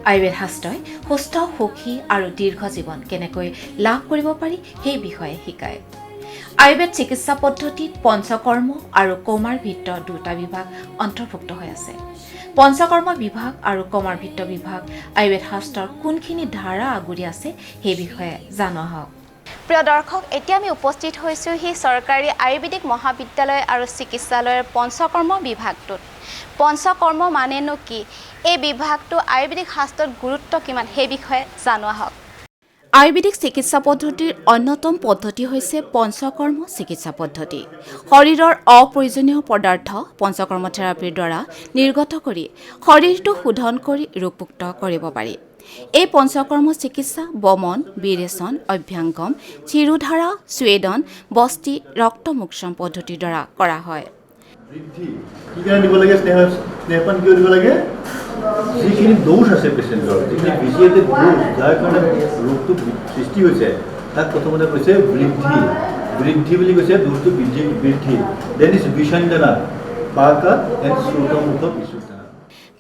আয়ুৰ্বেদ শাস্ত্ৰই সুস্থ সুখী আৰু দীৰ্ঘ জীৱন কেনেকৈ লাভ কৰিব পাৰি সেই বিষয়ে শিকায়। আয়ুৰ্বেদ চিকিৎসা পদ্ধতিত পঞ্চকৰ্ম আৰু কৌমাৰভিত্ত দুটা বিভাগ অন্তৰ্ভুক্ত হৈ আছে। পঞ্চকৰ্ম বিভাগ আৰু কৌমাৰভিত্ত বিভাগ আয়ুৰ্বেদ শাস্ত্ৰৰ কোনখিনি ধাৰা আগুৰি আছে সেই বিষয়ে জনোৱা হওক। প্ৰিয় দৰ্শক, এতিয়া আমি উপস্থিত হৈছোঁ সি চৰকাৰী আয়ুৰ্বেদিক মহাবিদ্যালয় আৰু চিকিৎসালয়ৰ পঞ্চকৰ্ম বিভাগটোত। পঞ্চকৰ্ম মানেনো কি, এই বিভাগটো আয়ুৰ্বেদিক শাস্ত্ৰত গুৰুত্ব কিমান সেই বিষয়ে জনোৱা হওক। আয়ুৰ্বেদিক চিকিৎসা পদ্ধতিৰ অন্যতম পদ্ধতি হৈছে পঞ্চকৰ্ম চিকিৎসা পদ্ধতি। শৰীৰৰ অপ্ৰয়োজনীয় পদাৰ্থ পঞ্চকৰ্ম থেৰাপিৰ দ্বাৰা নিৰ্গত কৰি শৰীৰটো শোধন কৰি ৰোগমুক্ত কৰিব পাৰি। এই পঞ্চকৰ্ম চিকিৎসা বমন, বিৰেচন, অভ্যাংগম, চিৰুধাৰা, স্বেদন, বস্তি, ৰক্তমোক্ষণ পদ্ধতিৰ দ্বাৰা কৰা হয়। বৃদ্ধি কি কাৰণে দিব লাগে? স্নেহপান কিয় দিব লাগে? যিখিনি দোষ আছে পেচেণ্টৰ, যিখিনি বিশেষকৈ দোষ যাৰ কাৰণে ৰোগটো সৃষ্টি হৈছে, তাক প্ৰথমতে কৈছে বৃদ্ধি। বৃদ্ধি বুলি কৈছে দোষটো বৃদ্ধি। দেন ইজ বিসঞ্জনা, পাকা এণ্ড শ্ৰুতমুখ বিশুদ্ধা।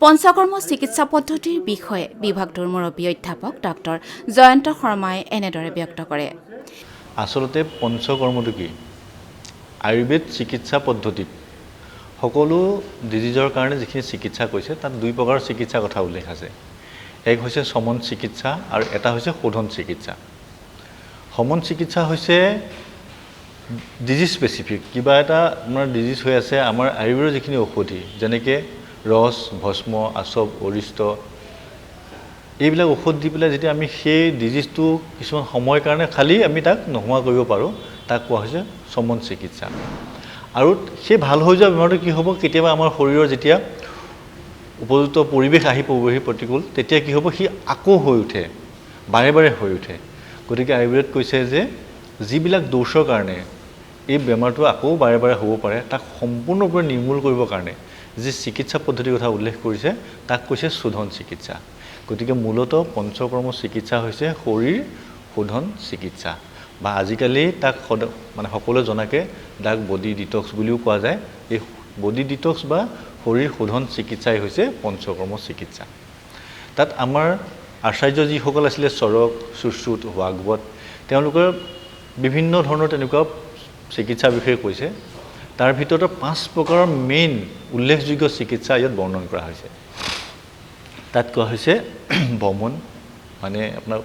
পঞ্চকৰ্ম চিকিৎসা পদ্ধতিৰ বিষয়ে বিভাগটোৰ মুৰব্বী অধ্যাপক ডক্টৰ জয়ন্ত শৰ্মাই এনেদৰে ব্যক্ত কৰে। আচলতে পঞ্চকৰ্মটো কি? আয়ুৰ্বেদ চিকিৎসা পদ্ধতিত সকলো ডিজিজৰ কাৰণে যিখিনি চিকিৎসা কৰিছে তাত দুই প্ৰকাৰৰ চিকিৎসাৰ কথা উল্লেখ আছে। এক হৈছে সমন চিকিৎসা আৰু এটা হৈছে শোধন চিকিৎসা। সমন চিকিৎসা হৈছে ডিজিজ স্পেচিফিক, কিবা এটা আমাৰ ডিজিজ হৈ আছে, আমাৰ আয়ুৰ্বেদৰ যিখিনি ঔষধি যেনেকৈ ৰস, ভস্ম, আচব, অৰিষ্ট, এইবিলাক ঔষধ দি পেলাই যেতিয়া আমি সেই ডিজিজটো কিছুমান সময়ৰ কাৰণে খালি আমি তাক নোহোৱা কৰিব পাৰোঁ, তাক কোৱা হৈছে সমন চিকিৎসা। আৰু সেই ভাল হৈ যোৱা বেমাৰটো কি হ'ব, কেতিয়াবা আমাৰ শৰীৰৰ যেতিয়া উপযুক্ত পৰিৱেশ আহি পৰিৱেশ প্ৰতিকূল, তেতিয়া কি হ'ব, সি আকৌ হৈ উঠে, বাৰে বাৰে হৈ উঠে। গতিকে আয়ুৰ্বেদত কৈছে যে যিবিলাক দোষৰ কাৰণে এই বেমাৰটো আকৌ বাৰে বাৰে হ'ব পাৰে, তাক সম্পূৰ্ণৰূপে নিৰ্মূল কৰিবৰ কাৰণে যি চিকিৎসা পদ্ধতিৰ কথা উল্লেখ কৰিছে তাক কৈছে শোধন চিকিৎসা। গতিকে মূলতঃ পঞ্চকৰ্ম চিকিৎসা হৈছে শৰীৰ শোধন চিকিৎসা, বা আজিকালি তাক মানে সকলোৱে জনাকে তাক বডি ডিটক্স বুলিও কোৱা যায়। এই বডি ডিটক্স বা শৰীৰ শোধন চিকিৎসাই হৈছে পঞ্চকৰ্ম চিকিৎসা। তাত আমাৰ আচাৰ্য যিসকল আছিলে চৰক, সুশ্ৰুত, ভাগৱত, তেওঁলোকৰ বিভিন্ন ধৰণৰ তেনেকুৱা চিকিৎসাৰ বিষয়ে কৈছে। তাৰ ভিতৰত 5 প্ৰকাৰৰ মেইন উল্লেখযোগ্য চিকিৎসা ইয়াত বৰ্ণন কৰা হৈছে। তাত কোৱা হৈছে বমন, মানে আপোনাৰ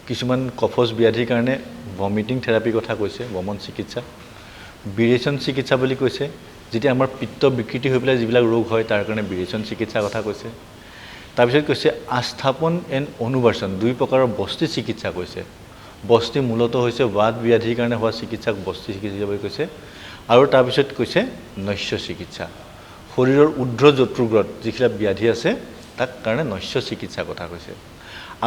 কিছুমান কফজ ব্যাধিৰ কাৰণে ভমিটিং থেৰাপিৰ কথা কৈছে, বমন চিকিৎসা। বিৰেচন চিকিৎসা বুলি কৈছে, যেতিয়া আমাৰ পিত্ত বিকৃতি হৈ পেলাই যিবিলাক ৰোগ হয় তাৰ কাৰণে বিৰেচন চিকিৎসাৰ কথা কৈছে। তাৰপিছত কৈছে আস্থাপন এণ্ড অনুবাৰ্চন, 2 প্ৰকাৰৰ বস্তি চিকিৎসা কৈছে। বস্তি মূলতঃ হৈছে বাত ব্যাধিৰ কাৰণে হোৱা চিকিৎসাক বস্তি চিকিৎসা বুলি কৈছে। আৰু তাৰপিছত কৈছে নস্য চিকিৎসা, শৰীৰৰ ঊৰ্ধ্ব জঠুগ্ৰত যিবিলাক ব্যাধি আছে তাক কাৰণে নস্য চিকিৎসাৰ কথা কৈছে।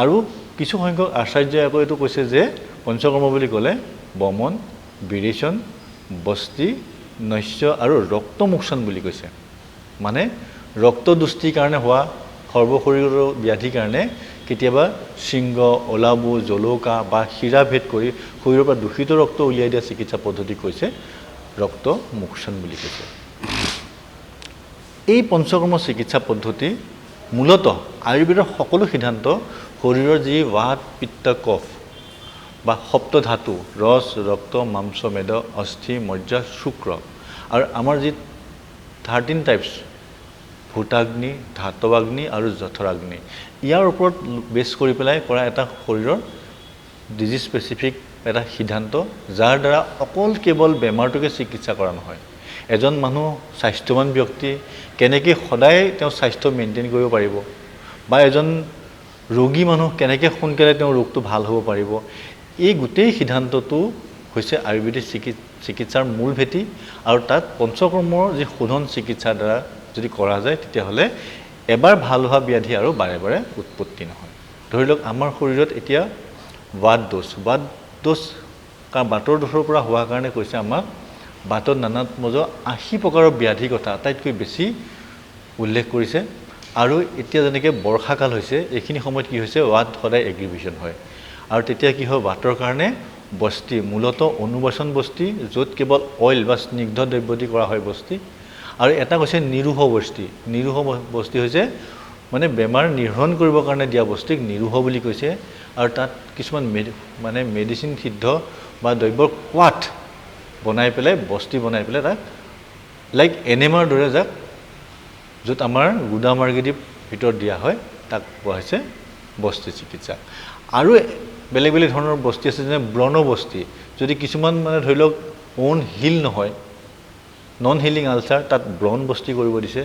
আৰু কিছু সংখ্যক আচাৰ্যই আকৌ এইটো কৈছে যে পঞ্চকৰ্ম বুলি ক'লে বমন, বিৰেচন, বস্তি, নস্য আৰু ৰক্তমোক্ষণ বুলি কৈছে। মানে ৰক্তদুষ্টিৰ কাৰণে হোৱা সৰ্বশৰীৰৰ ব্যাধিৰ কাৰণে কেতিয়াবা শৃংগ, ওলাবু, জলৌকা বা শিৰাভেদ কৰি শৰীৰৰ পৰা দূষিত ৰক্ত উলিয়াই দিয়া চিকিৎসা পদ্ধতি কৈছে ৰক্তমোক্ষণ বুলি কৈছে। এই পঞ্চকৰ্ম চিকিৎসা পদ্ধতি মূলতঃ আয়ুৰ্বেদৰ সকলো সিদ্ধান্ত শৰীৰৰ যি বাত, পিত্ত, কফ বা সপ্ত ধাতু, ৰস, ৰক্ত, মাংস, মেদ, অস্থি, মজ্জা, শুক্ৰ আৰু আমাৰ যি 13 টাইপছ, ভূতাগ্নি, ধাতৱাগ্নি আৰু জঠৰাগ্নি, ইয়াৰ ওপৰত বেছ কৰি পেলাই কৰা এটা শৰীৰৰ ডিজিজ স্পেচিফিক এটা সিদ্ধান্ত, যাৰ দ্বাৰা অকল কেৱল বেমাৰটোকে চিকিৎসা কৰা নহয়, এজন মানুহ স্বাস্থ্যৱান ব্যক্তি কেনেকৈ সদায় তেওঁ স্বাস্থ্য মেইনটেইন কৰিব পাৰিব, বা এজন ৰোগী মানুহ কেনেকৈ সোনকালে তেওঁৰ ৰোগটো ভাল হ'ব পাৰিব, এই গোটেই সিদ্ধান্তটো হৈছে আয়ুৰ্বেদিক চিকিৎসাৰ মূল ভেটি। আৰু তাত পঞ্চকৰ্মৰ যি শোধন চিকিৎসাৰ দ্বাৰা যদি কৰা যায় তেতিয়াহ'লে এবাৰ ভাল হোৱা ব্যাধি আৰু বাৰে বাৰে উৎপত্তি নহয়। ধৰি লওক আমাৰ শৰীৰত এতিয়া বাত দোষ কাৰণ বাতৰ দোষৰ পৰা হোৱাৰ কাৰণে কৈছে আমাক বাতত নানান মজ 80 প্ৰকাৰৰ ব্যাধিৰ কথা আটাইতকৈ বেছি উল্লেখ কৰিছে। আৰু এতিয়া যেনেকৈ বৰ্ষাকাল হৈছে, এইখিনি সময়ত কি হৈছে, বাত সদায় এগ্ৰিভেশ্যন হয়। আৰু তেতিয়া কি হয়, বাতৰ কাৰণে বস্তি, মূলতঃ অনুবাচন বস্তি, য'ত কেৱল অইল বা স্নিগ্ধ দ্ৰব্য দি কৰা হয় বস্তি। আৰু এটা কৈছে নিৰোহ বস্তি। নিৰোহ বস্তি হৈছে মানে বেমাৰ নিৰ্হৰণ কৰিবৰ কাৰণে দিয়া বস্তুক নিৰোহ বুলি কৈছে আৰু তাত কিছুমান মানে মেডিচিন সিদ্ধ বা দ্ৰব্যৰ কোৱাট বনাই পেলাই বস্তি বনাই পেলাই তাক লাইক এনেমাৰ দৰে যাক য'ত আমাৰ গুদামাৰ্গেদি ভিতৰত দিয়া হয় তাক কোৱা হৈছে বস্তি চিকিৎসা আৰু বেলেগ বেলেগ ধৰণৰ বস্তি আছে যেনে ব্ৰণ বস্তি যদি কিছুমান মানে ধৰি লওক ওন হিল নহয় নন হিলিং আলচাৰ তাত ব্ৰণ বস্তি কৰিব দিছে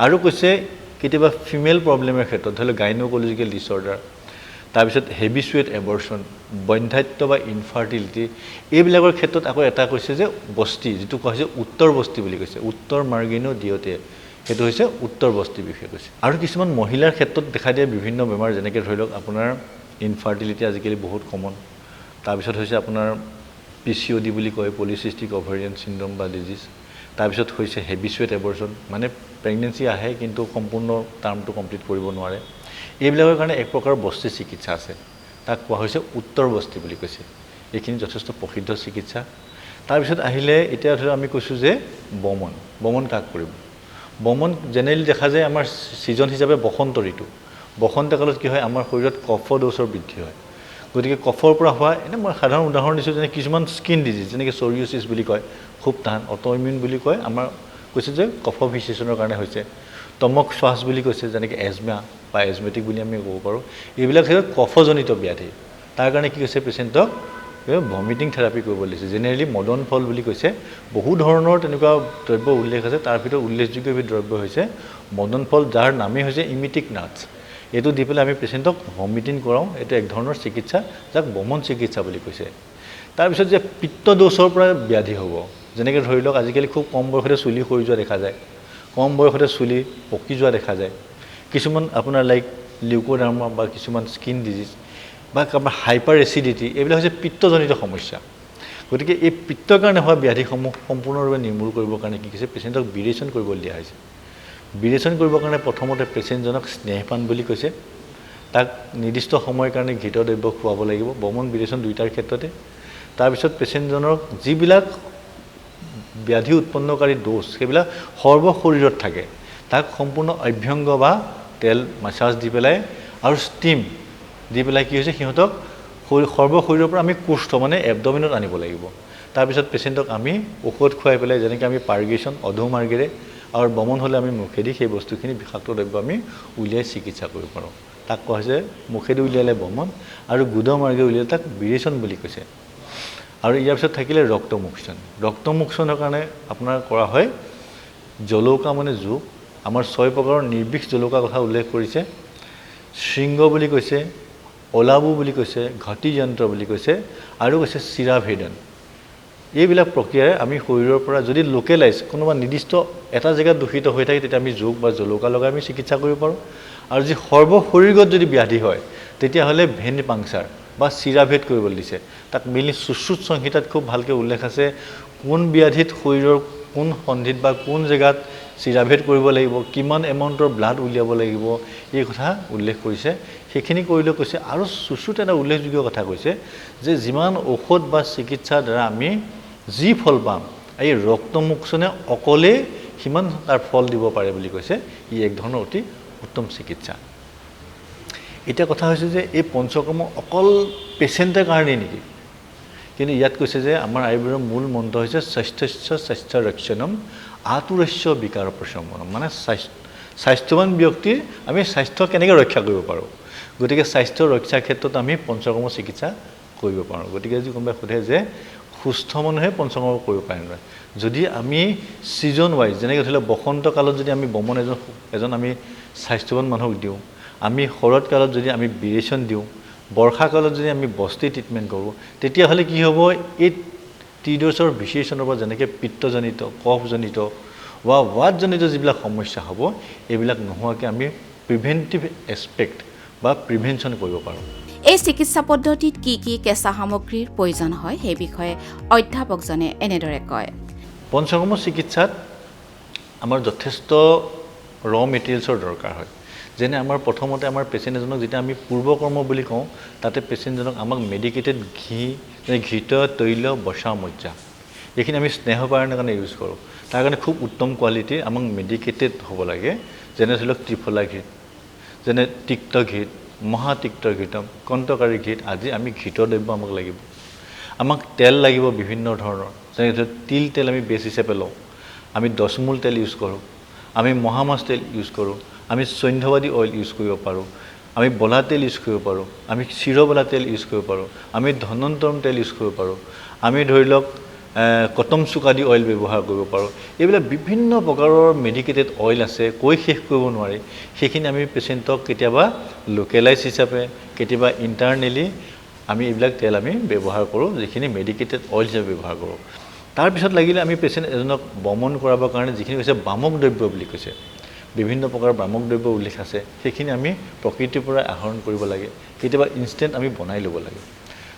আৰু কৈছে কেতিয়াবা ফিমেল প্ৰব্লেমৰ ক্ষেত্ৰত ধৰি লওক গাইনকলজিকেল ডিছঅৰ্ডাৰ তাৰপিছত হেবিচুৱেট এবৰ্চন বন্ধ্যাত্ব বা ইনফাৰ্টিলিটি এইবিলাকৰ ক্ষেত্ৰত আকৌ এটা কৈছে যে বস্তি যিটো কোৱা হৈছে উত্তৰ বস্তি বুলি কৈছে উত্তৰ মাৰ্গিনো দিয়তে সেইটো হৈছে উত্তৰ বস্তি বিষয়ে কৈছে আৰু কিছুমান মহিলাৰ ক্ষেত্ৰত দেখা দিয়া বিভিন্ন বেমাৰ যেনেকৈ ধৰি লওক আপোনাৰ ইনফাৰ্টিলিটি আজিকালি বহুত কমন তাৰপিছত হৈছে আপোনাৰ PCOD বুলি কয় পলিচিষ্টিক অভাৰিয়ান চিণ্ড্ৰম বা ডিজিজ তাৰপিছত হৈছে হেবিচুৱেট এবৰ্চন মানে প্ৰেগনেঞ্চি আহে কিন্তু সম্পূৰ্ণ টাৰ্মটো কমপ্লিট কৰিব নোৱাৰে এইবিলাকৰ কাৰণে এক প্ৰকাৰৰ বস্তি চিকিৎসা আছে তাক কোৱা হৈছে উত্তৰ বস্তি বুলি কৈছে এইখিনি যথেষ্ট প্ৰসিদ্ধ চিকিৎসা তাৰপিছত আহিলে এতিয়া ধৰি আমি কৈছোঁ যে বমন কাক কৰিব বমন জেনেৰেলি দেখা যায় আমাৰ ছিজন হিচাপে বসন্ত ঋতু বসন্ত কালত কি হয় আমাৰ শৰীৰত কফ দোষৰ বৃদ্ধি হয় গতিকে কফৰ পৰা হোৱা এনে মই সাধাৰণ উদাহৰণ দিছোঁ যেনে কিছুমান স্কিন ডিজিজ যেনেকৈ চৰিয়চিছ বুলি কয় খুব টান অট'ইমিউন বুলি কয় আমাৰ কৈছে যে কফ ভিচেশ্যনৰ কাৰণে হৈছে তমক শ্বাস বুলি কৈছে যেনেকৈ এজমা বা এজমেটিক বুলি আমি ক'ব পাৰোঁ এইবিলাক হৈছে কফজনিত ব্যাধি তাৰ কাৰণে কি কৈছে পেচেণ্টক ভমিটিং থেৰাপি কৰিব দিছে জেনেৰেলি মদন ফল বুলি কৈছে বহু ধৰণৰ তেনেকুৱা দ্ৰব্য উল্লেখ আছে তাৰ ভিতৰত উল্লেখযোগ্য দ্ৰব্য হৈছে মদন ফল যাৰ নামেই হৈছে ইমিটিক নাটছ এইটো দি পেলাই আমি পেচেণ্টক ভমিটিং কৰাওঁ এইটো এক ধৰণৰ চিকিৎসা যাক বমন চিকিৎসা বুলি কৈছে তাৰপিছত যে পিত্ত দোষৰ পৰা ব্যাধি হ'ব যেনেকৈ ধৰি লওক আজিকালি খুব কম বয়সতে চুলি সৰি যোৱা দেখা যায় কম বয়সতে চুলি পকি যোৱা দেখা যায় কিছুমান আপোনাৰ লাইক লিউকোডাৰ্মা বা কিছুমান স্কিন ডিজিজ বা কাৰোবাৰ হাইপাৰ এচিডিটি এইবিলাক হৈছে পিত্তজনিত সমস্যা গতিকে এই পিত্তৰ কাৰণে হোৱা ব্যাধিসমূহ সম্পূৰ্ণৰূপে নিৰ্মূল কৰিবৰ কাৰণে কি কৈছে পেচেণ্টক বিৰেচন কৰিবলৈ দিয়া হৈছে বিৰেচন কৰিবৰ কাৰণে প্ৰথমতে পেচেণ্টজনক স্নেহপান বুলি কৈছে তাক নিৰ্দিষ্ট সময়ৰ কাৰণে ঘৃত দ্ৰব্য খুৱাব লাগিব বমন বিৰেচন দুইটাৰ ক্ষেত্ৰতে তাৰপিছত পেচেণ্টজনক যিবিলাক ব্যাধি উৎপন্নকাৰী ড'জ সেইবিলাক সৰ্ব শৰীৰত থাকে তাক সম্পূৰ্ণ অভ্যংগ বা তেল মাছাজ দি পেলাই আৰু ষ্টিম দি পেলাই কি হৈছে সিহঁতক সৰ্ব শৰীৰৰ পৰা আমি কুষ্ঠ মানে এবডমিনত আনিব লাগিব তাৰপিছত পেচেণ্টক আমি ঔষধ খুৱাই পেলাই যেনেকৈ আমি পাৰ্গেশ্যন অধোমাৰ্গেৰে আৰু বমন হ'লে আমি মুখেদি সেই বস্তুখিনি বিষাক্ত দ্ৰব্য আমি উলিয়াই চিকিৎসা কৰিব পাৰোঁ তাক কোৱা হৈছে মুখেদি উলিয়ালে বমন আৰু গুদমাৰ্গে উলিয়ালে তাক বিৰেচন বুলি কৈছে আৰু ইয়াৰ পিছত থাকিলে ৰক্তমোক্ষণৰ কাৰণে আপোনাৰ কৰা হয় জলৌকা মানে জোক আমাৰ 6 প্ৰকাৰৰ নিৰ্বিষ জলৌকা কথা উল্লেখ কৰিছে শৃংগ বুলি কৈছে ওলাবু বুলি কৈছে ঘটি যন্ত্ৰ বুলি কৈছে আৰু কৈছে চিৰাভেদন এইবিলাক প্ৰক্ৰিয়াৰে আমি শৰীৰৰ পৰা যদি লোকেলাইজ কোনোবা নিৰ্দিষ্ট এটা জেগাত দূষিত হৈ থাকে তেতিয়া আমি যোগ বা জলৌকা লগাই আমি চিকিৎসা কৰিব পাৰোঁ আৰু যি সৰ্ব শৰীৰত যদি ব্যাধি হয় তেতিয়াহ'লে ভেন পাংচাৰ বা চিৰাভেদ কৰিবলৈ দিছে তাক মিলি সুশ্ৰুত সংহিতাত খুব ভালকৈ উল্লেখ আছে কোন ব্যাধিত শৰীৰৰ কোন সন্ধিত বা কোন জেগাত চিৰাভেদ কৰিব লাগিব কিমান এমাউণ্টৰ ব্লাড উলিয়াব লাগিব এই কথা উল্লেখ কৰিছে সেইখিনি কৰিলে কৈছে আৰু সুশ্ৰুত এটা উল্লেখযোগ্য কথা কৈছে যে যিমান ঔষধ বা চিকিৎসাৰ দ্বাৰা আমি যি ফল পাম এই ৰক্তমোক্ষণে অকলে সিমান তাৰ ফল দিব পাৰে বুলি কৈছে ই এক ধৰণৰ অতি উত্তম চিকিৎসা এটা কথা হৈছে যে এই পঞ্চকৰ্ম অকল পেচেণ্টৰ কাৰণে নেকি কিন্তু ইয়াত কৈছে যে আমাৰ আয়ুৰ্বেদৰ মূল মন্ত্ৰ হৈছে স্বাস্থ্য ৰক্ষণম আতুৰস্য বিকাৰ প্ৰশমনম মানে স্বাস্থ্যৱান ব্যক্তিৰ আমি স্বাস্থ্য কেনেকৈ ৰক্ষা কৰিব পাৰোঁ গতিকে স্বাস্থ্য ৰক্ষাৰ ক্ষেত্ৰত আমি পঞ্চকৰ্ম চিকিৎসা কৰিব পাৰোঁ গতিকে যদি কোনোবাই সোধে যে সুস্থ মানুহে পঞ্চকৰ্ম কৰিব পাৰে নহয় যদি আমি ছিজন ৱাইজ যেনেকৈ ধৰি লওক বসন্ত কালত যদি আমি বমন এজন আমি স্বাস্থ্যৱান মানুহক দিওঁ আমি শৰৎ কালত যদি আমি বিৰেচন দিওঁ বৰ্ষা কালত যদি আমি বস্তি ট্ৰিটমেণ্ট কৰোঁ তেতিয়াহ'লে কি হ'ব এই ত্ৰিদোষৰ বিশেষণৰ পৰা যেনেকৈ পিত্তজনিত কফজনিত বা ৱাতজনিত যিবিলাক সমস্যা হ'ব এইবিলাক নোহোৱাকৈ আমি প্ৰিভেণ্টিভ এছপেক্ট বা প্ৰিভেনশ্যন কৰিব পাৰোঁ এই চিকিৎসা পদ্ধতিত কি কি কেঁচা সামগ্ৰীৰ প্ৰয়োজন হয় সেই বিষয়ে অধ্যাপকজনে এনেদৰে কয় পঞ্চকৰ্ম চিকিৎসাত আমাৰ যথেষ্ট ৰ মেটেৰিয়েলছৰ দৰকাৰ হয় যেনে আমাৰ প্ৰথমতে আমাৰ পেচেণ্ট এজনক যেতিয়া আমি পূৰ্বকৰ্ম বুলি কওঁ তাতে পেচেণ্টজনক আমাক মেডিকেটেড ঘৃত তৈল বচা মজ্জা এইখিনি আমি স্নেহপাৰণৰ কাৰণে ইউজ কৰোঁ তাৰ কাৰণে খুব উত্তম কোৱালিটিৰ আমাক মেডিকেটেড হ'ব লাগে যেনে ধৰি লওক ত্ৰিফলা ঘৃত যেনে তিক্ত ঘৃত, মহাতিক্ত ঘৃতম, কণ্টকাৰী ঘৃত আদি আমি ঘৃত দ্ৰব্য আমাক লাগিব। আমাক তেল লাগিব বিভিন্ন ধৰণৰ, যেনে তিল তেল আমি বেছ হিচাপে লওঁ, আমি দশমূল তেল ইউজ কৰোঁ, আমি মহামাছ তেল ইউজ কৰোঁ, আমি সৈন্ধ্যবাদী অইল ইউজ কৰিব পাৰোঁ, আমি বলা তেল ইউজ কৰিব পাৰোঁ, আমি চিৰবলা তেল ইউজ কৰিব পাৰোঁ, আমি ধনন্তৰম তেল ইউজ কৰিব পাৰোঁ, আমি ধৰি লওক কটম চুকাদি অইল ব্যৱহাৰ কৰিব পাৰোঁ। এইবিলাক বিভিন্ন প্ৰকাৰৰ মেডিকেটেড অইল আছে, কৈ শেষ কৰিব নোৱাৰি। সেইখিনি আমি পেচেণ্টক কেতিয়াবা লোকেলাইজ হিচাপে, কেতিয়াবা ইণ্টাৰনেলি আমি এইবিলাক তেল আমি ব্যৱহাৰ কৰোঁ, যিখিনি মেডিকেটেড অইল হিচাপে ব্যৱহাৰ কৰোঁ। তাৰপিছত লাগিলে আমি পেচেণ্ট এজনক বমন কৰাবৰ কাৰণে যিখিনি কৈছে বামক দ্ৰব্য বুলি কৈছে, বিভিন্ন প্ৰকাৰৰ বামক দ্ৰব্য উল্লেখ আছে, সেইখিনি আমি প্ৰকৃতিৰ পৰা আহৰণ কৰিব লাগে, কেতিয়াবা ইনষ্টেণ্ট আমি বনাই ল'ব লাগে।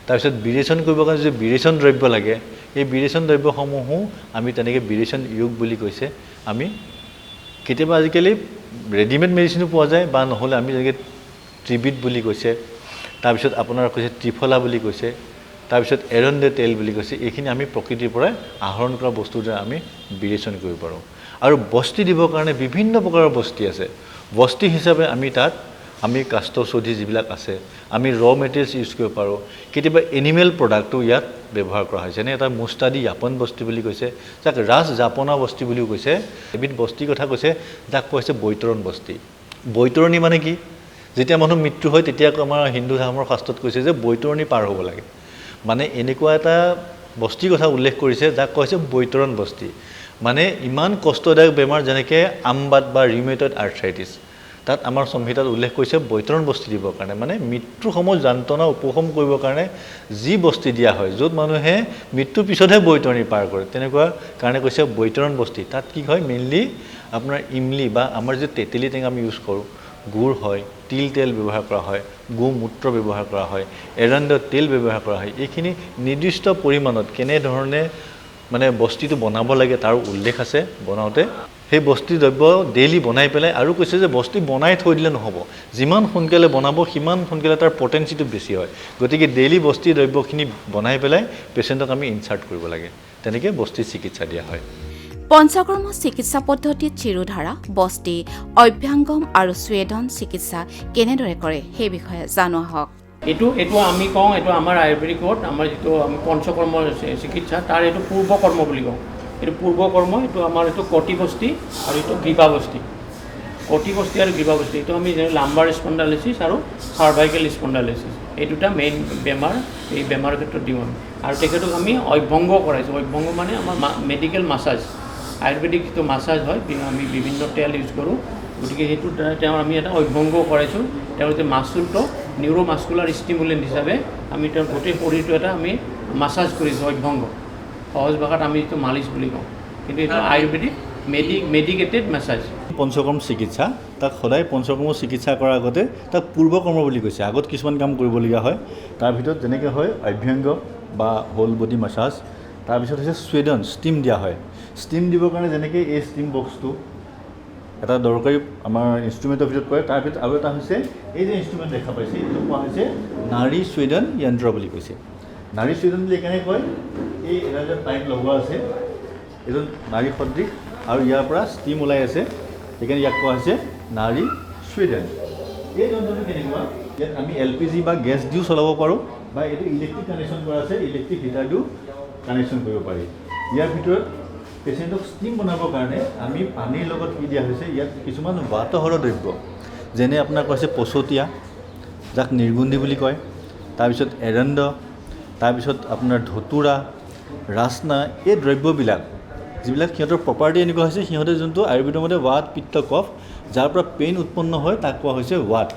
তাৰপিছত বিৰেচন কৰিবৰ কাৰণে যদি বিৰেচন দ্ৰব্য লাগে, এই বিৰেচন দ্ৰব্যসমূহো আমি তেনেকৈ বিৰেচন যোগ বুলি কৈছে। আমি কেতিয়াবা আজিকালি ৰেডিমেড মেডিচিনো পোৱা যায়, বা নহ'লে আমি যেনেকৈ ত্ৰিবিট বুলি কৈছে, তাৰপিছত আপোনাৰ কৈছে ত্ৰিফলা বুলি কৈছে, তাৰপিছত এৰণ্ডে তেল বুলি কৈছে। এইখিনি আমি প্ৰকৃতিৰ পৰাই আহৰণ কৰা বস্তুৰ দ্বাৰা আমি বিৰেচন কৰিব পাৰোঁ। আৰু বস্তি দিবৰ কাৰণে বিভিন্ন প্ৰকাৰৰ বস্তি আছে। বস্তি হিচাপে আমি তাত আমি কাষ্টচৌধি যিবিলাক আছে, আমি মেটেৰিয়েলছ ইউজ কৰিব পাৰোঁ। কেতিয়াবা এনিমেল প্ৰডাক্টটো ইয়াত ব্যৱহাৰ কৰা হয়, যেনে এটা মুস্তাদি যাপন বস্তি বুলি কৈছে, যাক ৰাজ যাপনা বস্তি বুলিও কৈছে। এবিধ বস্তিৰ কথা কৈছে, যাক কৈছে বৈতৰণ বস্তি। বৈতৰণী মানে কি? যেতিয়া মানুহ মৃত্যু হয় তেতিয়া আমাৰ হিন্দু ধৰ্মৰ শাস্ত্ৰত কৈছে যে বৈতৰণী পাৰ হ'ব লাগে, মানে এনেকুৱা এটা বস্তিৰ কথা উল্লেখ কৰিছে যাক কৈছে বৈতৰণ বস্তি। মানে ইমান কষ্টদায়ক বেমাৰ যেনেকৈ আমবাত বা ৰিউমেটইড আৰ্থ্ৰাইটিছ, তাত আমাৰ সংহিতাত উল্লেখ কৰিছে বৈতৰণ বস্তি দিবৰ কাৰণে, মানে মৃত্যুৰ সময়ত যন্ত্ৰণা উপশম কৰিবৰ কাৰণে যি বস্তি দিয়া হয়, য'ত মানুহে মৃত্যুৰ পিছতহে বৈতৰণি পাৰ কৰে, তেনেকুৱা কাৰণে কৈছে বৈতৰণ বস্তি। তাত কি হয়, মেইনলি আপোনাৰ ইমলি বা আমাৰ যে তেতেলী টেঙা আমি ইউজ কৰোঁ, গুড় হয়, তিল তেল ব্যৱহাৰ কৰা হয়, গোমূত্ৰ ব্যৱহাৰ কৰা হয়, এৰণ্ড তেল ব্যৱহাৰ কৰা হয়। এইখিনি নিৰ্দিষ্ট পৰিমাণত কেনেধৰণে মানে বস্তিটো বনাব লাগে তাৰ উল্লেখ আছে বনাওঁতে। সেই বস্তি দ্ৰব্য ডেইলি বনাই পেলাই, আৰু কৈছে যে বস্তি বনাই থৈ দিলে নহ'ব, যিমান সোনকালে বনাব সিমান সোনকালে তাৰ পটেঞ্চিটো বেছি হয়। গতিকে ডেইলি বস্তি দ্ৰব্যখিনি বনাই পেলাই পেচেণ্টক আমি ইনচাৰ্ট কৰিব লাগে, তেনেকৈ বস্তিৰ চিকিৎসা দিয়া হয়। পঞ্চকৰ্ম চিকিৎসা পদ্ধতিত চিৰোধাৰা, বস্তি, অভ্যাংগম আৰু স্বেদন চিকিৎসা কেনেদৰে কৰে সেই বিষয়ে জানো আহক। এইটো আমি কওঁ, এইটো আমাৰ আয়ুৰ্বেদিকত আমাৰ যিটো আমি পঞ্চকৰ্ম চিকিৎসা তাৰ এইটো পূৰ্বকৰ্ম বুলি কওঁ। এইটো পূৰ্বকৰ্ম, এইটো আমাৰ এইটো কটিবস্তি আৰু এইটো গ্ৰীৱাবস্তি। কটিবস্তি আৰু গ্ৰীৱাবস্তি এইটো আমি যেনে লাম্বাৰ স্পণ্ডাইলিচিছ আৰু চাৰ্ভাইকেল স্পণ্ডাইলিচিছ, এই দুটা মেইন বেমাৰ, এই বেমাৰৰ ক্ষেত্ৰত দিওঁ আমি। আৰু তেখেতক আমি অভ্যংগ কৰাইছোঁ। অভ্যংগ মানে আমাৰ মেডিকেল মাছাজ, আয়ুৰ্বেদিক যিটো মাছাজ হয়, আমি বিভিন্ন তেল ইউজ কৰোঁ, গতিকে সেইটোৰ দ্বাৰা তেওঁ আমি এটা অভ্যংগ কৰাইছোঁ। তেওঁৰ যে মাচুলটো নিউৰোমাস্কুলাৰ ষ্টিমুলেণ্ট হিচাপে আমি তেওঁৰ গোটেই শৰীৰটো এটা আমি মাছাজ কৰিছোঁ, অভ্যংগ। সহজ ভাষাত আমি এইটো মালিচ বুলি কওঁ, কিন্তু এইটো আয়ুৰ্বেদিক মেডিকেটেড মাছাজ। পঞ্চকৰ্ম চিকিৎসা, তাক সদায় পঞ্চকৰ্ম চিকিৎসা কৰাৰ আগতে তাক পূৰ্বকৰ্ম বুলি কৈছে। আগত কিছুমান কাম কৰিবলগীয়া হয়, তাৰ ভিতৰত যেনেকৈ হয় অভ্যংগ বা হোল বডি মাছাজ, তাৰপিছত হৈছে স্বেদন, ষ্টিম দিয়া হয়। ষ্টিম দিবৰ কাৰণে যেনেকৈ এই ষ্টিম বক্সটো এটা দৰকাৰী আমাৰ ইনষ্ট্ৰুমেণ্টৰ ভিতৰত পৰে, তাৰ ভিতৰত আৰু এটা হৈছে এই যে ইনষ্ট্ৰুমেণ্ট দেখা পাইছে, এইটো কোৱা হৈছে নাড়ী স্বেদন যন্ত্ৰ বুলি কৈছে। নাড়ী স্বেদন বুলি কেনেকৈ কয়, এই এটা যে পাইপ লগোৱা আছে, এইটো নাড়ী সদৃশ আৰু ইয়াৰ পৰা ষ্টিম ওলাই আছে, সেইকাৰণে ইয়াক কোৱা হৈছে নাড়ী স্বেদন। এই যন্ত্ৰটো কেনেকুৱা, ইয়াত আমি LPG বা গেছ দিও চলাব পাৰোঁ, বা এইটো ইলেক্ট্ৰিক কানেকশ্যন কৰা আছে, ইলেক্ট্ৰিক হিটাৰ দিও কানেকশ্যন কৰিব পাৰি। ইয়াৰ ভিতৰত পেচেণ্টক ষ্টিম বনাবৰ কাৰণে আমি পানীৰ লগত কি দিয়া হৈছে, ইয়াত কিছুমান বাতহৰ দ্ৰব্য, যেনে আপোনাৰ কৈছে পচতীয়া, যাক নিৰ্গুন্ধি বুলি কয়, তাৰপিছত এৰণ্ড, তাৰপিছত আপোনাৰ ধতুৰা, ৰাচনা, এই দ্ৰব্যবিলাক যিবিলাক সিহঁতৰ প্ৰপাৰ্টি এনেকুৱা হৈছে, সিহঁতে যোনটো আয়ুৰ্বেদৰ মতে ৱাত পিত্ত কফ, যাৰ পৰা পেইন উৎপন্ন হয় তাক কোৱা হৈছে ৱাত,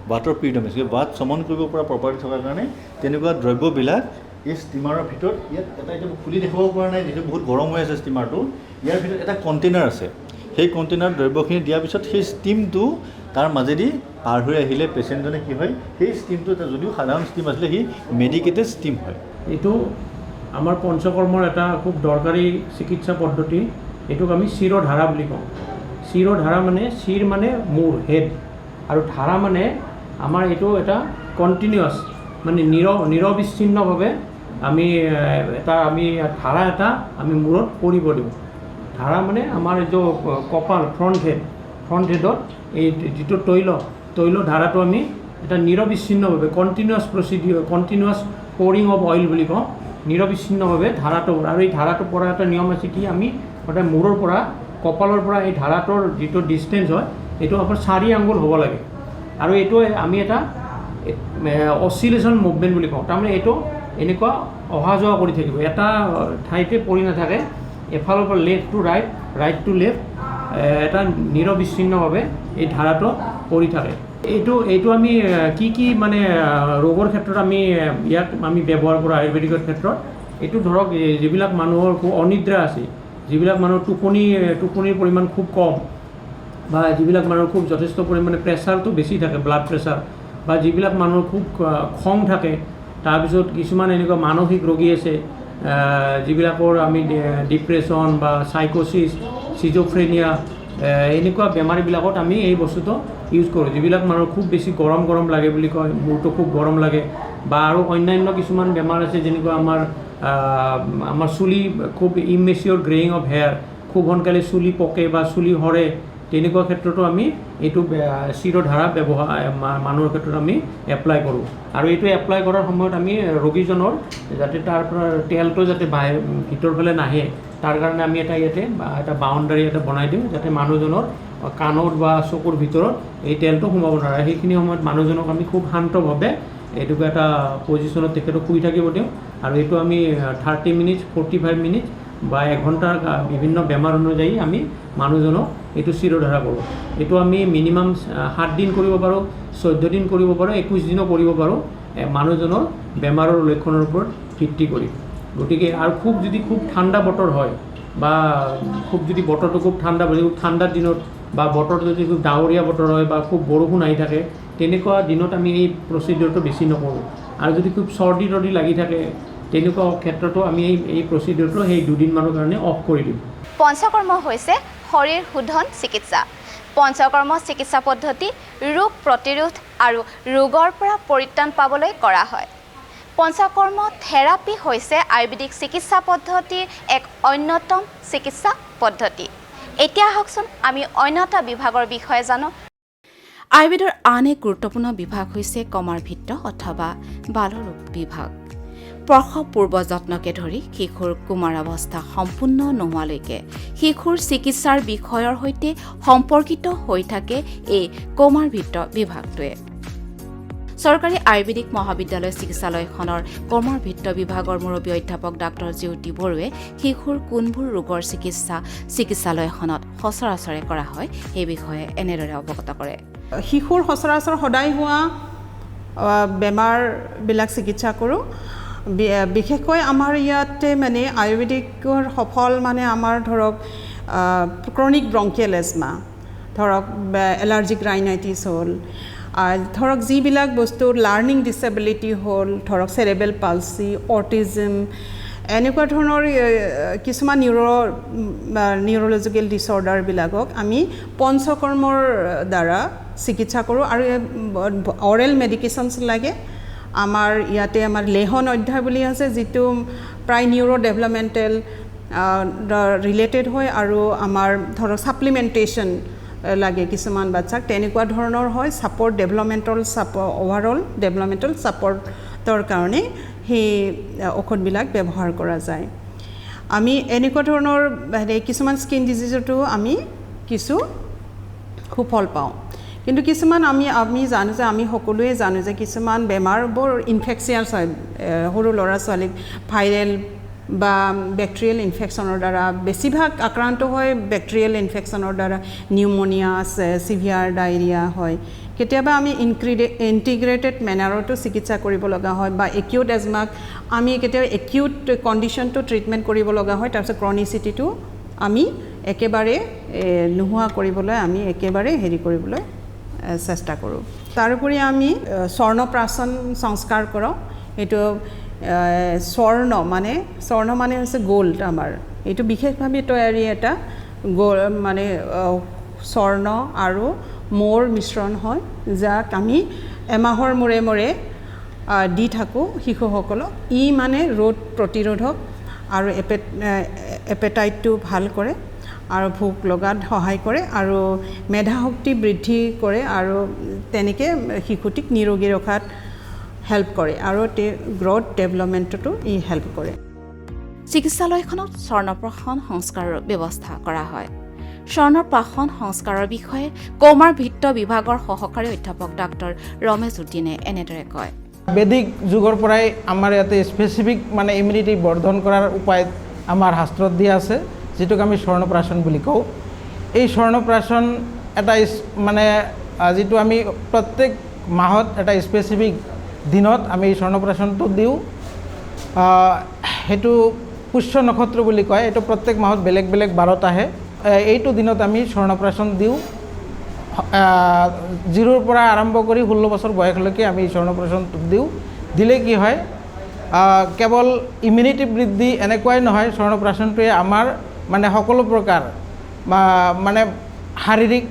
ৱাটৰ পিৰিয়ডমেছ। ৱাত চমন কৰিব পৰা প্ৰপাৰ্টি থকাৰ কাৰণে তেনেকুৱা দ্ৰব্যবিলাক এই ষ্টিমাৰৰ ভিতৰত, ইয়াত এটা এতিয়া খুলি দেখাব পৰা নাই, যিটো বহুত গৰম হৈ আছে ষ্টিমাৰটো, ইয়াৰ ভিতৰত এটা কণ্টেইনাৰ আছে। সেই কণ্টেইনাৰত দ্ৰব্যখিনি দিয়াৰ পিছত সেই ষ্টিমটো তাৰ মাজেদি পাৰ হৈ আহিলে পেচেণ্টজনে কি হয়, সেই ষ্টিমটো যদিও সাধাৰণ ষ্টিম আছিলে, সি মেডিকেটেড ষ্টিম হয়। এইটো আমাৰ পঞ্চকৰ্মৰ এটা খুব দৰকাৰী চিকিৎসা পদ্ধতি। এইটোক আমি চিৰধাৰা বুলি কওঁ। চিৰধাৰা মানে চিৰ মানে মূৰ, হেড, আৰু ধাৰা মানে আমাৰ এইটো এটা কণ্টিনিউৱাছ, মানে নিৰবিচ্ছিন্নভাৱে আমি ধাৰা এটা আমি মূৰত কৰিব দিওঁ। ধাৰা মানে আমাৰ এইটো কপাল, ফ্ৰণ্ট হেডত এই যিটো তৈল, তৈল ধাৰাটো আমি এটা নিৰবিচ্ছিন্নভাৱে কণ্টিনিউৱাছ প'ৰিং অফ অইল বুলি কওঁ, নিৰবিচ্ছিন্নভাৱে ধাৰাটো, আৰু এই ধাৰাটো পৰা এটা নিয়ম আছে কি আমি সদায় মূৰৰ পৰা কপালৰ পৰা এই ধাৰাটোৰ যিটো ডিষ্টেঞ্চ হয় এইটো আপোনাৰ 4 আঙুল হ'ব লাগে, আৰু এইটো আমি এটা অচিলেশ্যন মুভমেণ্ট বুলি কওঁ। তাৰমানে এইটো এনেকুৱা অহা যোৱা কৰি থাকিব, এটা ঠাইতে পৰি নাথাকে, এফালৰ পৰা left to right, right to left, এটা নিৰবিচ্ছিন্নভাৱে এই ধাৰাটো পৰি থাকে। এইটো আমি কি মানে ৰোগৰ ক্ষেত্ৰত আমি ইয়াক আমি ব্যৱহাৰ কৰোঁ আয়ুৰ্বেদিকৰ ক্ষেত্ৰত। এইটো ধৰক যিবিলাক মানুহৰ খুব অনিদ্ৰা আছে, যিবিলাক মানুহৰ টোপনিৰ পৰিমাণ খুব কম, বা যিবিলাক মানুহৰ খুব যথেষ্ট পৰিমাণে প্ৰেছাৰটো বেছি থাকে, ব্লাড প্ৰেছাৰ, বা যিবিলাক মানুহৰ খুব খং থাকে, তাৰপিছত কিছুমান এনেকুৱা মানসিক ৰোগী আছে যিবিলাকৰ আমি ডিপ্ৰেশ্যন বা চাইক'চিছ, চিজোফ্ৰেনিয়া, এনেকুৱা বেমাৰীবিলাকত আমি এই বস্তুটো ইউজ কৰোঁ। যিবিলাক মানুহৰ খুব বেছি গৰম লাগে বুলি কয়, মূৰটো খুব গৰম লাগে, বা আৰু অন্যান্য কিছুমান বেমাৰ আছে যেনেকুৱা আমাৰ চুলি খুব ইমেচিয়ৰ গ্ৰেইং অফ হেয়াৰ, খুব সোনকালে চুলি পকে বা চুলি সৰে, তেনেকুৱা ক্ষেত্ৰতো আমি এইটো চিৰধাৰা ব্যৱহাৰ মানুহৰ ক্ষেত্ৰত আমি এপ্লাই কৰোঁ। আৰু এইটো এপ্লাই কৰাৰ সময়ত আমি ৰোগীজনৰ যাতে তাৰ পৰা তেলটো যাতে ভিতৰ ফালে নাহে, তাৰ কাৰণে আমি ইয়াতে এটা বাউণ্ডাৰী এটা বনাই দিওঁ, যাতে মানুহজনৰ কাণত বা চকুৰ ভিতৰত এই তেলটো সোমাব নোৱাৰে। সেইখিনি সময়ত মানুহজনক আমি খুব শান্তভাৱে এইটোকে এটা পজিশ্যনত তেখেতক শুই থাকিব দিওঁ, আৰু এইটো আমি 30 মিনিট, 45 মিনিট বা 1 ঘণ্টাৰ বিভিন্ন বেমাৰ অনুযায়ী আমি মানুহজনক এইটো চিৰধাৰা কৰোঁ। এইটো আমি মিনিমাম 7 দিন কৰিব পাৰোঁ, 14 দিন কৰিব পাৰোঁ, 21 দিনো কৰিব পাৰোঁ, মানুহজনৰ বেমাৰৰ লক্ষণৰ ওপৰত ভিত্তি কৰি। গতিকে আৰু যদি খুব ঠাণ্ডা বতৰ হয়, বা যদি বতৰটো খুব ঠাণ্ডাৰ দিনত, বা বতৰটো যদি খুব ডাৱৰীয়া বতৰ হয়, বা খুব বৰষুণ আহি থাকে, তেনেকুৱা দিনত আমি এই প্ৰচিডিউৰটো বেছি নকৰোঁ। আৰু যদি খুব চৰ্দি তৰ্দি লাগি থাকে, তেনেকুৱা ক্ষেত্ৰতো আমি এই প্ৰচিডিউৰটো সেই 2 দিনমানৰ কাৰণে অফ কৰি দিওঁ। পঞ্চকৰ্ম হৈছে শৰীৰ শোধন চিকিৎসা। পঞ্চকৰ্ম চিকিৎসা পদ্ধতি ৰোগ প্ৰতিৰোধ আৰু ৰোগৰ পৰা পৰিত্ৰাণ পাবলৈ কৰা হয়। পঞ্চকৰ্ম থেৰাপি হৈছে আয়ুৰ্বেদিক চিকিৎসা পদ্ধতিৰ এক অন্যতম চিকিৎসা পদ্ধতি। এতিয়া আহকচোন আমি অন্য এটা বিভাগৰ বিষয়ে জানো। আয়ুৰ্বেদৰ আন এক গুৰুত্বপূৰ্ণ বিভাগ হৈছে কমাৰভিত্ত অথবা বালৰোগ বিভাগ। প্ৰসৱ পূৰ্ব যত্নকে ধৰি শিশুৰ কুমাৰাৱস্থা সম্পূৰ্ণ নোহোৱালৈকে শিশুৰ চিকিৎসাৰ বিষয়ৰ সৈতে সম্পৰ্কিত হৈ থাকে এই কমাৰভিত্ত বিভাগটোৱে। চৰকাৰী আয়ুৰ্বেদিক মহাবিদ্যালয় চিকিৎসালয়খনৰ কমাৰভিত্ত বিভাগৰ মুৰব্বী অধ্যাপক ডাঃ জ্যোতি বড়োৱে শিশুৰ কোনবোৰ ৰোগৰ চিকিৎসা চিকিৎসালয়খনত সচৰাচৰে কৰা হয় সেই বিষয়ে এনেদৰে অৱগত কৰে। শিশুৰ সচৰাচৰ সদায় হোৱা বেমাৰবিলাক চিকিৎসা কৰোঁ। বিশেষকৈ আমাৰ ইয়াতে মানে আয়ুৰ্বেদিকৰ সফল মানে আমাৰ ধৰক ক্ৰনিক ব্ৰংকিয়েল এজমা, ধৰক এলাৰ্জিক ৰাইনাইটিছ হ'ল, ধৰক যিবিলাক বস্তু লাৰ্ণিং ডিছেবিলিটি হ'ল, ধৰক চেৰেবেল পালচি, অটিজম, এনেকুৱা ধৰণৰ কিছুমান নিউৰলজিকেল ডিছঅৰ্ডাৰবিলাকক আমি পঞ্চকৰ্মৰ দ্বাৰা চিকিৎসা কৰোঁ। আৰু অৰেল মেডিকেশ্যনছ লাগে। আমাৰ ইয়াতে আমাৰ লেহন অধ্যায় বুলি আছে, যিটো প্ৰায় নিউৰ' ডেভেলপমেণ্টেল ৰিলেটেড হয়, আৰু আমাৰ ধৰক ছাপ্লিমেণ্টেশ্যন লাগে কিছুমান বাচ্চাক, তেনেকুৱা ধৰণৰ হয়। অভাৰঅল ডেভেলপমেণ্টেল ছাপৰ্টৰ কাৰণে সেই ঔষধবিলাক ব্যৱহাৰ কৰা যায়। আমি এনেকুৱা ধৰণৰ কিছুমান স্কিন ডিজিজতো আমি কিছু সুফল পাওঁ। কিন্তু কিছুমান আমি জানো যে আমি সকলোৱে জানো যে কিছুমান বেমাৰ বৰ ইনফেকচিয়াছ হয়। সৰু ল'ৰা ছোৱালীক ভাইৰেল বা বেক্টেৰিয়েল ইনফেকশ্যনৰ দ্বাৰা বেছিভাগ আক্ৰান্ত হয়। বেক্টেৰিয়েল ইনফেকশ্যনৰ দ্বাৰা নিউমনিয়া আছে, চিভিয়াৰ ডায়েৰিয়া হয়। কেতিয়াবা আমি ইণ্টিগ্ৰেটেড মেনাৰতো চিকিৎসা কৰিব লগা হয়, বা একিউট এজমাক আমি কেতিয়াবা একিউট কণ্ডিশ্যনটো ট্ৰিটমেণ্ট কৰিব লগা হয়। তাৰপিছত ক্ৰনিচিটিটো আমি একেবাৰে নোহোৱা কৰিবলৈ আমি একেবাৰে কৰিবলৈ চেষ্টা কৰোঁ। তাৰোপৰি আমি স্বৰ্ণপ্ৰাশন সংস্কাৰ কৰোঁ। এইটো স্বৰ্ণ মানে হৈছে গ'ল্ড। আমাৰ এইটো বিশেষভাৱে তৈয়াৰী এটা মানে স্বৰ্ণ আৰু মৌৰ মিশ্ৰণ হয়, যাক আমি এমাহৰ মূৰে দি থাকোঁ শিশুসকলক। ই মানে ৰোগ প্ৰতিৰোধক আৰু এপেটাইটটো ভাল কৰে। আৰু ভোক লগাত সহায় কৰে আৰু মেধাশক্তি বৃদ্ধি কৰে আৰু তেনেকৈ শিশুটিক নিৰোগী ৰখাত হেল্প কৰে আৰু গ্ৰথ ডেভেলপমেণ্টতো ই হেল্প কৰে। চিকিৎসালয়খনত স্বৰ্ণপ্ৰাশন সংস্কাৰৰ ব্যৱস্থা কৰা হয়। স্বৰ্ণপ্ৰাশন সংস্কাৰৰ বিষয়ে কৌমাৰ ভিত্ত বিভাগৰ সহকাৰী অধ্যাপক ডাক্তৰ ৰমেশ উদ্দিনে এনেদৰে কয়। বেদিক যুগৰ পৰাই আমাৰ ইয়াতে স্পেচিফিক মানে ইমিউনিটি বৰ্ধন কৰাৰ উপায় আমাৰ শাস্ত্ৰত দিয়া আছে, যিটোক আমি স্বৰ্ণপ্ৰাশন বুলি কওঁ। এই স্বৰ্ণপ্ৰাশন এটা মানে যিটো আমি প্ৰত্যেক মাহত এটা স্পেচিফিক দিনত আমি এই স্বৰ্ণপ্ৰাশনটো দিওঁ। সেইটো পুষ্য নক্ষত্ৰ বুলি কয়। এইটো প্ৰত্যেক মাহত বেলেগ বেলেগ বাৰত আহে। এইটো দিনত আমি স্বৰ্ণপ্ৰাশন দিওঁ। 0ৰ পৰা আৰম্ভ কৰি 16 বছৰ বয়সলৈকে আমি স্বৰ্ণপ্ৰাশনটো দিওঁ। দিলে কি হয়, কেৱল ইমিউনিটি বৃদ্ধি এনেকুৱাই নহয়, স্বৰ্ণপ্ৰাশনটোৱে আমাৰ মানে সকলো প্ৰকাৰ মানে শাৰীৰিক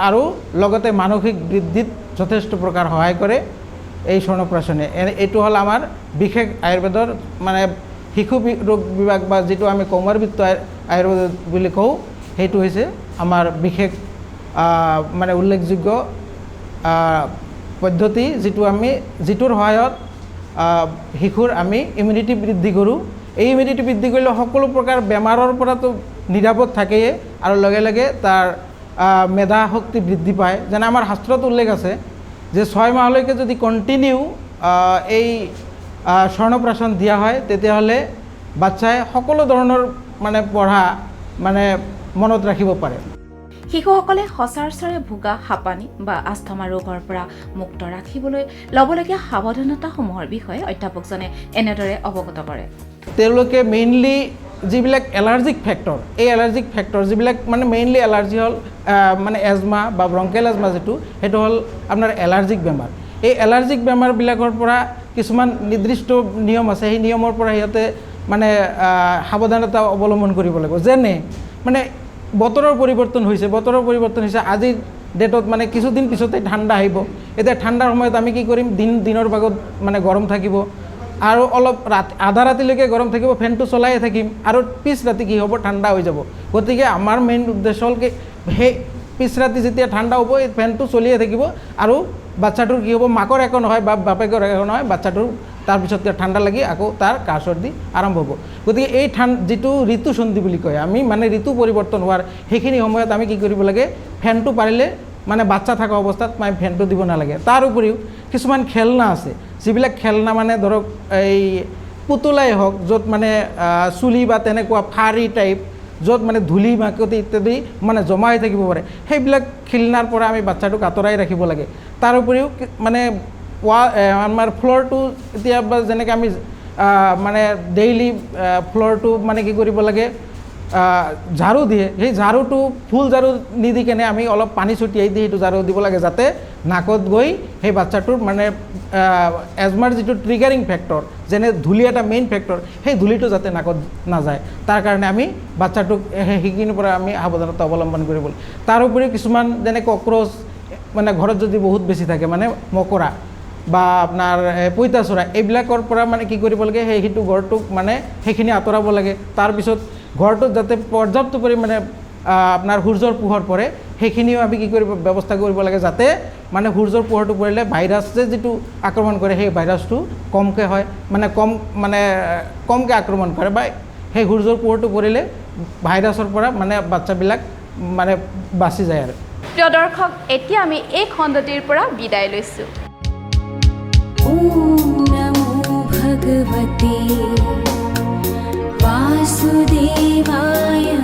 আৰু লগতে মানসিক বৃদ্ধিত যথেষ্ট প্ৰকাৰ সহায় কৰে এই স্বৰ্ণপ্ৰাশনে। এইটো হ'ল আমাৰ বিশেষ আয়ুৰ্বেদৰ মানে শিশু ৰোগ বিভাগ বা যিটো আমি কৌমাৰভিত্ত আয়ুৰ্বেদ বুলি কওঁ, সেইটো হৈছে আমাৰ বিশেষ মানে উল্লেখযোগ্য পদ্ধতি, যিটোৰ সহায়ত শিশুৰ আমি ইমিউনিটি বৃদ্ধি কৰোঁ। এই ইমিউনিটি বৃদ্ধি কৰিলে সকলো প্ৰকাৰ বেমাৰৰ পৰাতো নিৰাপদ থাকেই আৰু লগে লগে তাৰ মেধা শক্তি বৃদ্ধি পায়। যেনে আমাৰ শাস্ত্ৰত উল্লেখ আছে যে 6 মাহলৈকে যদি কণ্টিনিউ এই স্বৰ্ণপ্ৰাশন দিয়া হয়, তেতিয়াহ'লে বাচ্চাই সকলো ধৰণৰ মানে পঢ়া মানে মনত ৰাখিব পাৰে। শিশুসকলে সচৰাচৰে ভোগা হাঁপানি বা আস্থমা ৰোগৰ পৰা মুক্ত ৰাখিবলৈ ল'বলগীয়া সাৱধানতাসমূহৰ বিষয়ে অধ্যাপকজনে এনেদৰে অৱগত কৰে। তেওঁলোকে মেইনলি যিবিলাক এলাৰ্জিক ফেক্টৰ, এই এলাৰ্জিক ফেক্টৰ যিবিলাক মানে মেইনলি এলাৰ্জি হ'ল মানে এজমা বা ব্ৰংকেল এজমা, সেইটো হ'ল আপোনাৰ এলাৰ্জিক বেমাৰ। এই এলাৰ্জিক বেমাৰবিলাকৰ পৰা কিছুমান নিৰ্দিষ্ট নিয়ম আছে। সেই নিয়মৰ পৰা সিহঁতে মানে সাৱধানতা অৱলম্বন কৰিব লাগিব। যেনে মানে বতৰৰ পৰিৱৰ্তন হৈছে। আজিৰ ডেটত মানে কিছুদিন পিছতে ঠাণ্ডা আহিব। এতিয়া ঠাণ্ডাৰ সময়ত আমি কি কৰিম, দিনৰ ভাগত মানে গৰম থাকিব আৰু অলপ আধা ৰাতিলৈকে গৰম থাকিব, ফেনটো চলায়ে থাকিম আৰু পিছ ৰাতি কি হ'ব, ঠাণ্ডা হৈ যাব। গতিকে আমাৰ মেইন উদ্দেশ্য হ'ল কি, সেই পিছ ৰাতি যেতিয়া ঠাণ্ডা হ'ব, এই ফেনটো চলিয়ে থাকিব আৰু বাচ্চাটোৰ কি হ'ব, মাকৰ একো নহয় বা বাপেকৰ একো নহয়, বাচ্চাটোৰ তাৰপিছত ঠাণ্ডা লাগি আকৌ তাৰ কাহ চৰ্দি আৰম্ভ হ'ব। গতিকে এই যিটো ঋতুসন্ধি বুলি কয় আমি, মানে ঋতু পৰিৱৰ্তন হোৱাৰ সেইখিনি সময়ত আমি কি কৰিব লাগে, ফেনটো পাৰিলে মানে বাচ্চা থকা অৱস্থাত মানে ফেনটো দিব নালাগে। তাৰ উপৰিও কিছুমান খেলনা আছে, যিবিলাক খেলনা মানে ধৰক এই পুতলাই হওক, য'ত মানে চুলি বা তেনেকুৱা ফাৰী টাইপ, য'ত মানে ধূলি মাকতি ইত্যাদি মানে জমা হৈ থাকিব পাৰে, সেইবিলাক খেলনাৰ পৰা আমি বাচ্চাটোক আঁতৰাই ৰাখিব লাগে। তাৰ উপৰিও মানে আমাৰ ফ্ল'ৰটো এতিয়া যেনেকৈ আমি মানে ডেইলি ফ্ল'ৰটো মানে কি কৰিব লাগে, ঝাৰু দিয়ে, সেই ঝাৰুটো ফুল ঝাৰু নিদি কেনে আমি অলপ পানী ছটিয়াই দি সেইটো ঝাৰু দিব লাগে, যাতে নাকত গৈ সেই বাচ্চাটোৰ মানে এজমাৰ যিটো ট্ৰিগাৰিং ফেক্টৰ, যেনে ধূলি এটা মেইন ফেক্টৰ, সেই ধূলিটো যাতে নাকত নাযায়, তাৰ কাৰণে আমি বাচ্চাটোক সেইখিনিৰ পৰা আমি সাৱধানতা অৱলম্বন কৰিব লাগে। তাৰ উপৰিও কিছুমান যেনে কক্ৰচ মানে ঘৰত যদি বহুত বেছি থাকে, মানে মকৰা বা আপোনাৰ পঁইতাচোৰা, এইবিলাকৰ পৰা মানে কি কৰিব লাগে, সেইটো ঘৰটোক মানে সেইখিনি আঁতৰাব লাগে। তাৰপিছত ঘৰটোত যাতে পৰ্যাপ্ত পৰিমাণে আপোনাৰ সূৰ্যৰ পোহৰ পৰে, সেইখিনিও আমি কি কৰিব ব্যৱস্থা কৰিব লাগে, যাতে মানে সূৰ্যৰ পোহৰটো পৰিলে ভাইৰাছে যিটো আক্ৰমণ কৰে, সেই ভাইৰাছটো কমকৈ হয়, মানে কমকৈ আক্ৰমণ কৰে, বা সেই সূৰ্যৰ পোহৰটো পৰিলে ভাইৰাছৰ পৰা মানে বাচ্চাবিলাক মানে বাচি যায় আৰু। প্ৰিয় দৰ্শক, এতিয়া আমি এই খণ্ডটিৰ পৰা বিদায় লৈছোঁ। নমো ভগৱতে বাসুদেৱায়।